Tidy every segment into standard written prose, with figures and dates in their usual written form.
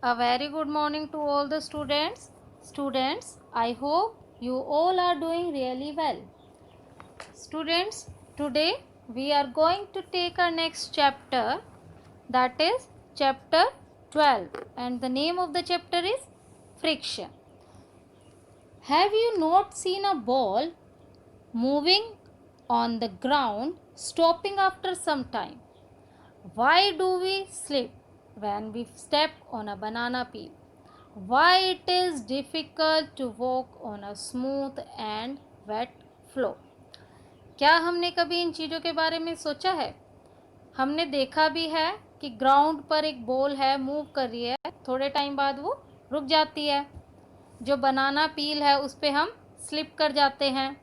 A very good morning to all the students. Students, I hope you all are doing really well. Students, today we are going to take our next chapter, that is chapter 12, and the name of the chapter is friction. Have you not seen a ball moving on the ground stopping after some time? Why do we slip when we step on a banana peel? Why it is difficult to walk on a smooth and wet floor? क्या हमने कभी इन चीज़ों के बारे में सोचा है? हमने देखा भी है कि ग्राउंड पर एक बॉल है, मूव कर रही है, थोड़े टाइम बाद वो रुक जाती है. जो बनाना पील है उस पर हम स्लिप कर जाते हैं.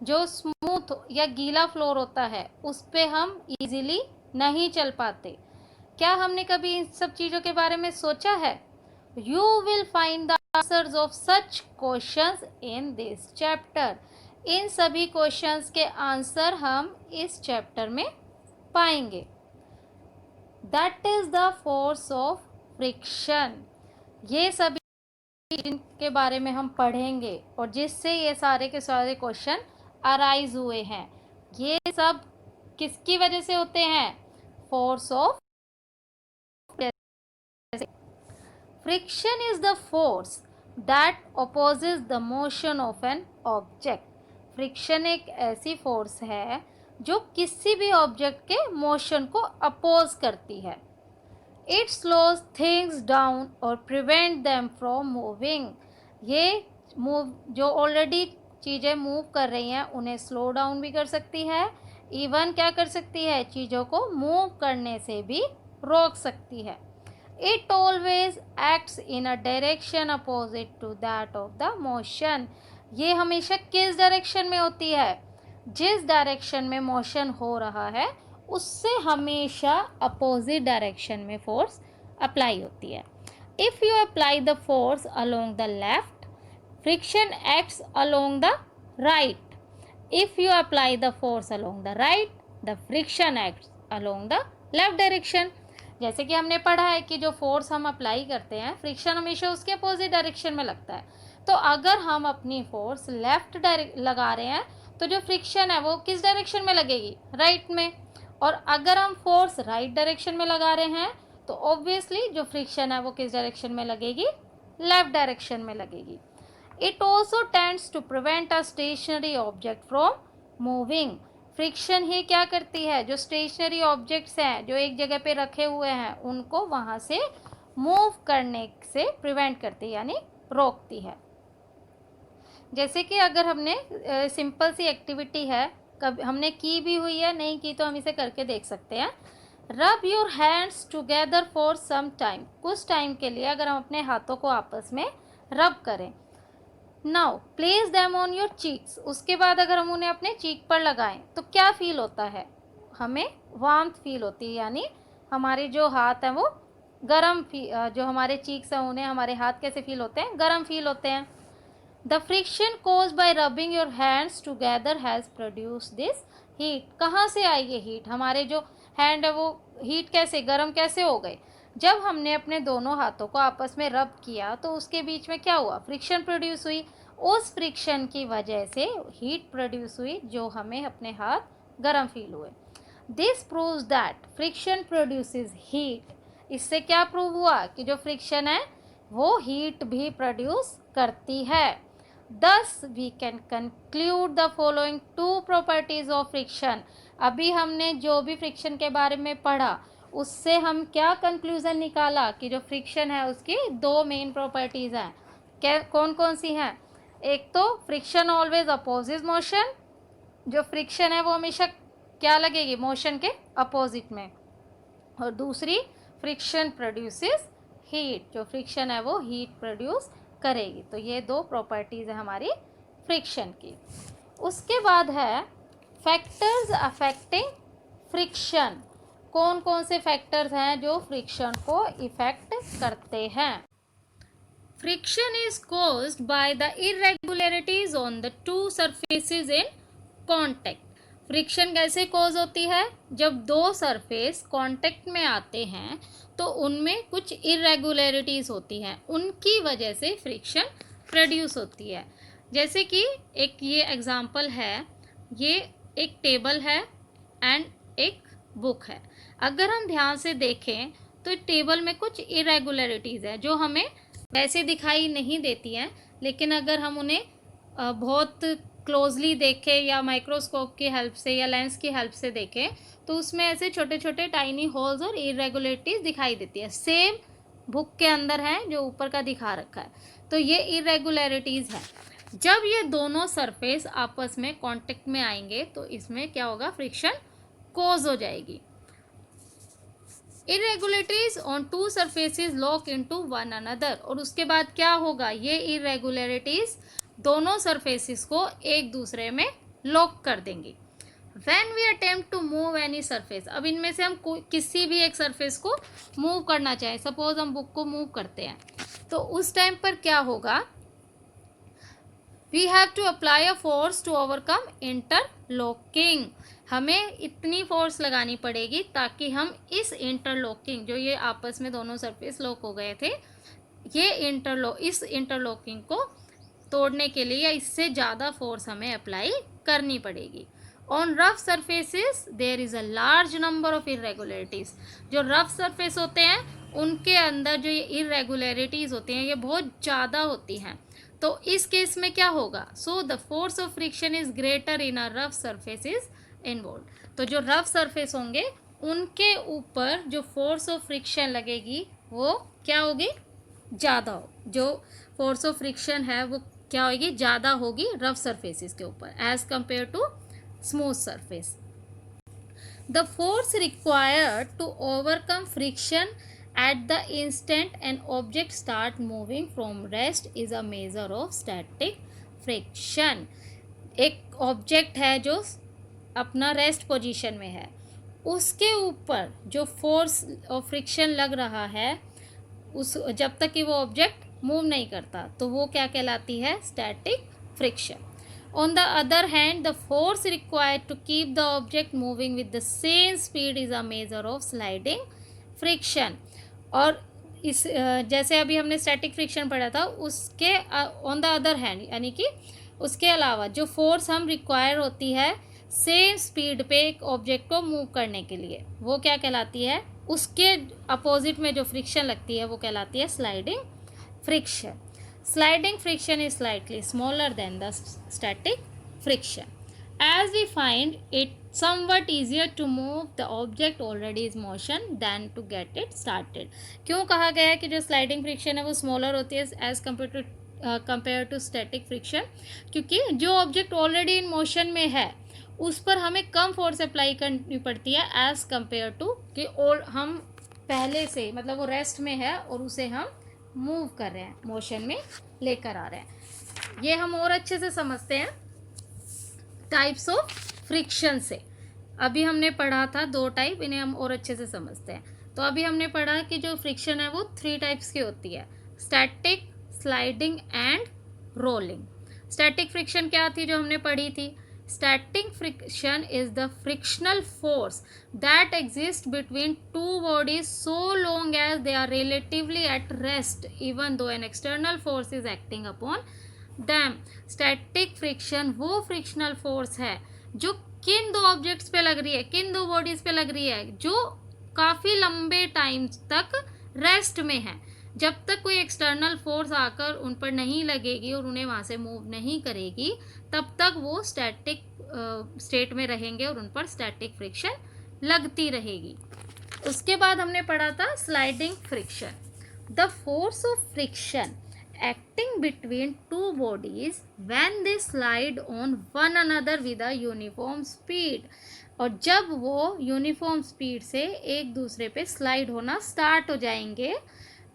जो स्मूथ या गीला फ्लोर होता है उस पे हम इजीली नहीं चल पाते. क्या हमने कभी इन सब चीज़ों के बारे में सोचा है? You will find the answers of such questions in this chapter. इन सभी क्वेश्चंस के आंसर हम इस चैप्टर में पाएंगे. That is the force of friction. ये सभी के बारे में हम पढ़ेंगे और जिससे ये सारे के सारे क्वेश्चन अराइज हुए हैं. ये सब किसकी वजह से होते हैं? Force of friction is the force that opposes the motion of an object. Friction एक ऐसी फोर्स है जो किसी भी ऑब्जेक्ट के मोशन को अपोज करती है. इट स्लोज थिंग्स डाउन और प्रिवेंट देम फ्रॉम मूविंग. ये मूव जो ऑलरेडी चीज़ें मूव कर रही हैं उन्हें स्लो डाउन भी कर सकती है. इवन क्या कर सकती है? चीज़ों को मूव करने से भी रोक सकती है. It always acts in a direction opposite to that of the motion. ये हमेशा किस डायरेक्शन में होती है? जिस डायरेक्शन में मोशन हो रहा है उससे हमेशा अपोजिट डायरेक्शन में फोर्स अप्लाई होती है. If you apply the force along the left, friction acts along the right. If you apply the force along the right, the friction acts along the left direction. जैसे कि हमने पढ़ा है कि जो फोर्स हम अप्लाई करते हैं फ्रिक्शन हमेशा उसके अपोजिट डायरेक्शन में लगता है. तो अगर हम अपनी फोर्स लेफ्ट डायरेक्ट लगा रहे हैं तो जो फ्रिक्शन है वो किस डायरेक्शन में लगेगी? राइट में. और अगर हम फोर्स राइट डायरेक्शन में लगा रहे हैं तो ऑब्वियसली जो फ्रिक्शन है वो किस डायरेक्शन में लगेगी? लेफ्ट डायरेक्शन में लगेगी. It also tends to prevent a stationary object from moving. Friction ही क्या करती है? जो स्टेशनरी ऑब्जेक्ट्स हैं जो एक जगह पे रखे हुए हैं उनको वहाँ से मूव करने से प्रिवेंट करती है यानी रोकती है. जैसे कि अगर हमने सिंपल सी एक्टिविटी है, कभी हमने की भी हुई है, नहीं की तो हम इसे करके देख सकते हैं. Rub your hands together for some time. कुछ टाइम के लिए अगर हम अपने हाथों को आपस में रब करें. Now place them on your cheeks. उसके बाद अगर हम उन्हें अपने चीक पर लगाएं तो क्या फील होता है? हमें वार्मथ फील होती है यानी हमारे जो हाथ हैं वो गर्म जो हमारे चीक्स हैं उन्हें हमारे हाथ कैसे फील होते हैं? गर्म फील होते हैं. The friction caused by rubbing your hands together has produce this heat. कहाँ से आई ये हीट? हमारे जो हैंड है वो हीट कैसे, गर्म कैसे हो गए? जब हमने अपने दोनों हाथों को आपस में रब किया तो उसके बीच में क्या हुआ? फ्रिक्शन प्रोड्यूस हुई. उस फ्रिक्शन की वजह से हीट प्रोड्यूस हुई जो हमें अपने हाथ गर्म फील हुए. This proves that friction produces heat. इससे क्या प्रूव हुआ? कि जो फ्रिक्शन है वो हीट भी प्रोड्यूस करती है. Thus we can conclude the following two properties of friction. अभी हमने जो भी फ्रिक्शन के बारे में पढ़ा उससे हम क्या कंक्लूजन निकाला? कि जो फ्रिक्शन है उसकी दो मेन प्रॉपर्टीज़ हैं. क्या कौन कौन सी हैं? एक तो फ्रिक्शन ऑलवेज अपोजिट मोशन. जो फ्रिक्शन है वो हमेशा क्या लगेगी? मोशन के अपोजिट में. और दूसरी फ्रिक्शन प्रोड्यूसेस हीट. जो फ्रिक्शन है वो हीट प्रोड्यूस करेगी. तो ये दो प्रॉपर्टीज़ है हमारी फ्रिक्शन की. उसके बाद है फैक्टर्स अफेक्टिंग फ्रिक्शन. कौन कौन से फैक्टर्स हैं जो फ्रिक्शन को इफेक्ट करते हैं? Friction is caused by the irregularities on the two surfaces in contact. Friction कैसे कॉज होती है? जब दो सरफेस कांटेक्ट में आते हैं तो उनमें कुछ इरेगुलरिटीज़ होती हैं, उनकी वजह से फ्रिक्शन प्रोड्यूस होती है। जैसे कि एक ये एग्जांपल है, ये एक टेबल है एंड एक बुक है। अगर हम ध्यान से देखें तो टेबल में कुछ इरेगुलरिटीज़ है जो हमें वैसे दिखाई नहीं देती हैं, लेकिन अगर हम उन्हें बहुत क्लोजली देखें या माइक्रोस्कोप की हेल्प से या लेंस की हेल्प से देखें तो उसमें ऐसे छोटे छोटे टाइनी होल्स और इरेगुलरिटीज़ दिखाई देती है। सेम बुक के अंदर है जो ऊपर का दिखा रखा है, तो ये इरेगुलरिटीज़ है। जब ये दोनों सरफेस आपस में कांटेक्ट में आएंगे तो इसमें क्या होगा, फ्रिक्शन कोज हो जाएगी। Irregularities on to surfaces lock into one another, और उसके बाद क्या होगा, ये इरेगुलरिटीज दोनों सरफेसेस को एक दूसरे में लॉक कर देंगी। When we attempt to move any surface, अब इनमें से हम किसी भी एक सरफेस को मूव करना चाहें, सपोज हम बुक को मूव करते हैं, तो उस टाइम पर क्या होगा, we have to apply a force to overcome interlocking. हमें इतनी फोर्स लगानी पड़ेगी ताकि हम इस इंटरलॉकिंग, जो ये आपस में दोनों सरफेस लॉक हो गए थे, ये इस इंटरलॉकिंग को तोड़ने के लिए या इससे ज़्यादा फोर्स हमें अप्लाई करनी पड़ेगी। On rough surfaces there is a large number of irregularities. जो रफ सरफेस होते हैं उनके अंदर जो ये इरेगुलरिटीज़ होती हैं ये बहुत ज़्यादा होती हैं। तो इस केस में क्या होगा, so the force of friction is greater in a rough surface is involve. तो जो रफ सरफेस होंगे उनके ऊपर जो फोर्स ऑफ फ्रिक्शन लगेगी वो क्या होगी, ज़्यादा हो। जो फोर्स ऑफ फ्रिक्शन है वो क्या होगी, ज़्यादा होगी रफ सरफेसेस के ऊपर as compare to smooth surface. The force required to overcome friction at the instant an object start moving from rest is a measure of static friction। एक object है जो अपना रेस्ट पोजीशन में है, उसके ऊपर जो फोर्स ऑफ फ्रिक्शन लग रहा है उस जब तक कि वो ऑब्जेक्ट मूव नहीं करता तो वो क्या कहलाती है, static friction. On the other hand, the force required to keep the object moving with the same speed is a measure of sliding friction। और इस जैसे अभी हमने स्टैटिक फ्रिक्शन पढ़ा था उसके ऑन द अदर हैंड, यानी कि उसके अलावा जो फोर्स हम रिक्वायर होती है सेम स्पीड पे एक ऑब्जेक्ट को मूव करने के लिए, वो क्या कहलाती है, उसके अपोजिट में जो फ्रिक्शन लगती है वो कहलाती है sliding friction. Sliding friction is slightly smaller than the static friction as we find it somewhat easier to move the object already is motion than to get it started। क्यों कहा गया है कि जो स्लाइडिंग फ्रिक्शन है वो smaller होती है as compare to static friction, क्योंकि जो ऑब्जेक्ट ऑलरेडी इन मोशन में है उस पर हमें कम फोर्स अप्लाई करनी पड़ती है एज कंपेयर टू कि और हम पहले से मतलब वो रेस्ट में है और उसे हम मूव कर रहे हैं, मोशन में लेकर आ रहे हैं। ये हम और अच्छे से समझते हैं टाइप्स ऑफ फ्रिक्शन से। अभी हमने पढ़ा था 2 टाइप, इन्हें हम और अच्छे से समझते हैं। तो अभी हमने पढ़ा कि जो फ्रिक्शन है वो 3 टाइप्स की होती है, static, sliding and rolling. Static friction क्या थी जो हमने पढ़ी थी, static friction is the frictional force that exist between two bodies so long as they are relatively at rest even though an external force is acting upon them. Static friction वो frictional force है जो किन 2 objects पे लग रही है, किन 2 bodies पे लग रही है, जो काफ़ी लंबे टाइम तक रेस्ट में है। जब तक कोई एक्सटर्नल फोर्स आकर उन पर नहीं लगेगी और उन्हें वहाँ से मूव नहीं करेगी तब तक वो स्टैटिक स्टेट में रहेंगे और उन पर स्टैटिक फ्रिक्शन लगती रहेगी। उसके बाद हमने पढ़ा था sliding friction, the force of friction acting between two bodies when they slide on one another with a uniform speed। और जब वो यूनिफॉर्म स्पीड से एक दूसरे पे स्लाइड होना स्टार्ट हो जाएंगे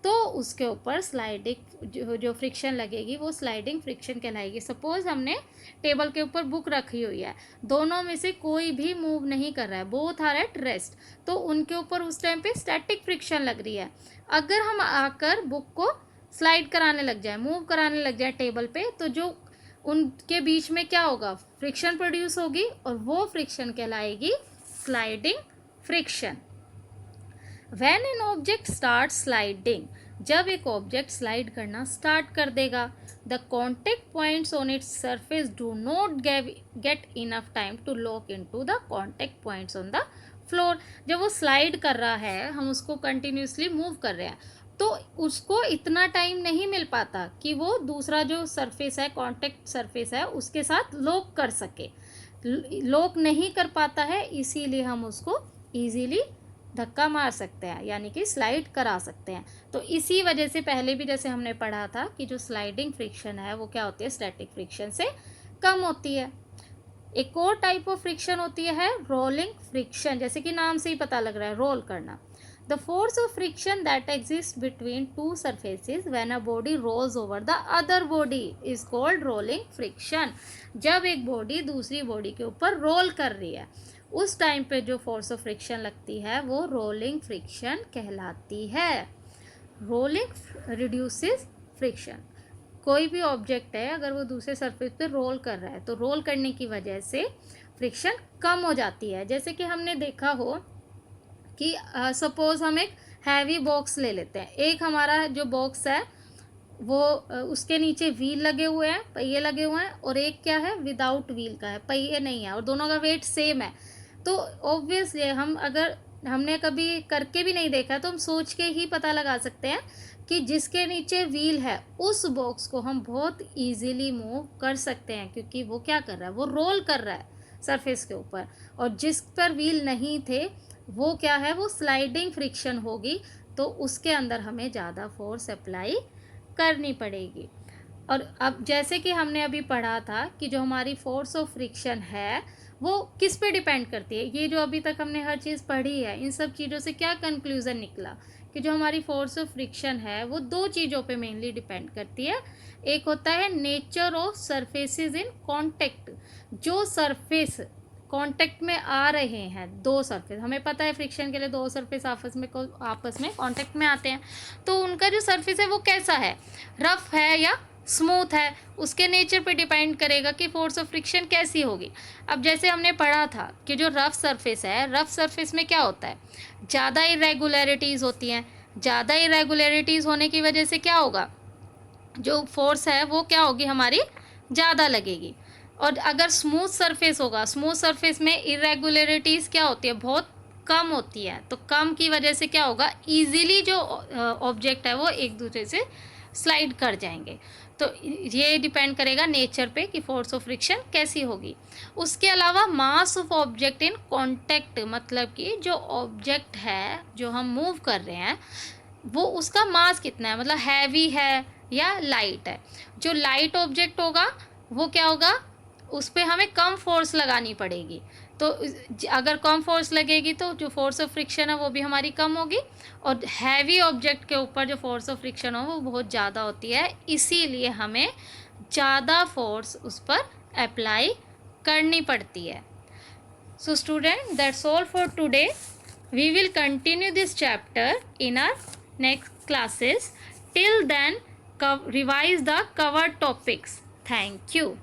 तो उसके ऊपर स्लाइडिंग जो फ्रिक्शन लगेगी वो स्लाइडिंग फ्रिक्शन कहलाएगी। सपोज हमने टेबल के ऊपर बुक रखी हुई है, दोनों में से कोई भी मूव नहीं कर रहा है, बोथ आर एट रेस्ट, तो उनके ऊपर उस टाइम पे स्टैटिक फ्रिक्शन लग रही है। अगर हम आकर बुक को स्लाइड कराने लग जाए, मूव कराने लग जाए टेबल पे, तो जो उनके बीच में क्या होगा, फ्रिक्शन प्रोड्यूस होगी और वो फ्रिक्शन कहलाएगी sliding friction. When an object start sliding, जब एक ऑब्जेक्ट स्लाइड करना स्टार्ट कर देगा, the contact points on its surface do not get enough time to lock into the contact points on the floor. जब वो slide कर रहा है, हम उसको कंटिन्यूसली मूव कर रहे हैं, तो उसको इतना टाइम नहीं मिल पाता कि वो दूसरा जो सरफेस है, कॉन्टेक्ट सरफेस है, उसके साथ लॉक कर सके। लॉक नहीं कर पाता है, इसीलिए हम उसको ईजीली धक्का मार सकते हैं, यानी कि स्लाइड करा सकते हैं। तो इसी वजह से पहले भी जैसे हमने पढ़ा था कि जो स्लाइडिंग फ्रिक्शन है वो क्या होती है, स्टैटिक फ्रिक्शन से कम होती है। एक और टाइप ऑफ फ्रिक्शन होती है रोलिंग फ्रिक्शन, जैसे कि नाम से ही पता लग रहा है, रोल करना। The force of friction that exist between two surfaces when a body rolls over the other body is called rolling friction. जब एक बॉडी दूसरी बॉडी के ऊपर रोल कर रही है, उस टाइम पे जो फोर्स ऑफ फ्रिक्शन लगती है वो रोलिंग फ्रिक्शन कहलाती है। Rolling reduces friction. कोई भी ऑब्जेक्ट है, अगर वो दूसरे सरफेस पे रोल कर रहा है, तो रोल करने की वजह से फ्रिक्शन कम हो जाती है। जैसे कि हमने देखा हो कि सपोज हम एक हैवी बॉक्स ले लेते हैं। एक हमारा जो बॉक्स है वो उसके नीचे व्हील लगे हुए हैं, पहिए लगे हुए हैं, और एक क्या है, विदाउट व्हील का है, पहिए नहीं है, और दोनों का वेट सेम है। तो ऑब्वियसली हम, अगर हमने कभी करके भी नहीं देखा तो हम सोच के ही पता लगा सकते हैं कि जिसके नीचे व्हील है उस बॉक्स को हम बहुत इजीली मूव कर सकते हैं, क्योंकि वो क्या कर रहा है, वो रोल कर रहा है सरफेस के ऊपर। और जिस पर व्हील नहीं थे वो क्या है, वो स्लाइडिंग फ्रिक्शन होगी, तो उसके अंदर हमें ज़्यादा फोर्स अप्लाई करनी पड़ेगी। और अब जैसे कि हमने अभी पढ़ा था कि जो हमारी फोर्स ऑफ फ्रिक्शन है वो किस पे डिपेंड करती है। ये जो अभी तक हमने हर चीज़ पढ़ी है, इन सब चीज़ों से क्या कंक्लूज़न निकला कि जो हमारी फोर्स ऑफ फ्रिक्शन है वो दो चीज़ों पे मेनली डिपेंड करती है। एक होता है nature of surfaces in contact. जो सरफेस कांटेक्ट में आ रहे हैं, दो सरफेस, हमें पता है फ्रिक्शन के लिए दो सरफेस आपस में कांटेक्ट में आते हैं, तो उनका जो सरफेस है वो कैसा है, रफ है या स्मूथ है, उसके नेचर पे डिपेंड करेगा कि फोर्स ऑफ फ्रिक्शन कैसी होगी। अब जैसे हमने पढ़ा था कि जो रफ सरफेस है, रफ सरफेस में क्या होता है, ज़्यादा इरेगुलरिटीज़ होती हैं। ज़्यादा इरेगुलरिटीज़ होने की वजह से क्या होगा, जो फोर्स है वो क्या होगी, हमारी ज़्यादा लगेगी। और अगर स्मूथ सरफेस होगा, स्मूथ सरफेस में इरेगुलरिटीज़ क्या होती है, बहुत कम होती है, तो कम की वजह से क्या होगा, इजीली जो ऑब्जेक्ट है वो एक दूसरे से स्लाइड कर जाएंगे। तो ये डिपेंड करेगा नेचर पे कि फोर्स ऑफ फ्रिक्शन कैसी होगी। उसके अलावा mass of object in contact, मतलब कि जो ऑब्जेक्ट है जो हम मूव कर रहे हैं वो उसका मास कितना है, मतलब हैवी है या लाइट है। जो लाइट ऑब्जेक्ट होगा वो क्या होगा, उस पर हमें कम फोर्स लगानी पड़ेगी। तो अगर कम फोर्स लगेगी तो जो फोर्स ऑफ फ्रिक्शन है वो भी हमारी कम होगी, और हैवी ऑब्जेक्ट के ऊपर जो फोर्स ऑफ फ्रिक्शन हो वो बहुत ज़्यादा होती है, इसीलिए हमें ज़्यादा फोर्स उस पर अप्लाई करनी पड़ती है। So student, that's all for today. We will continue this chapter in our next classes. Till then, revise the covered topics. Thank you.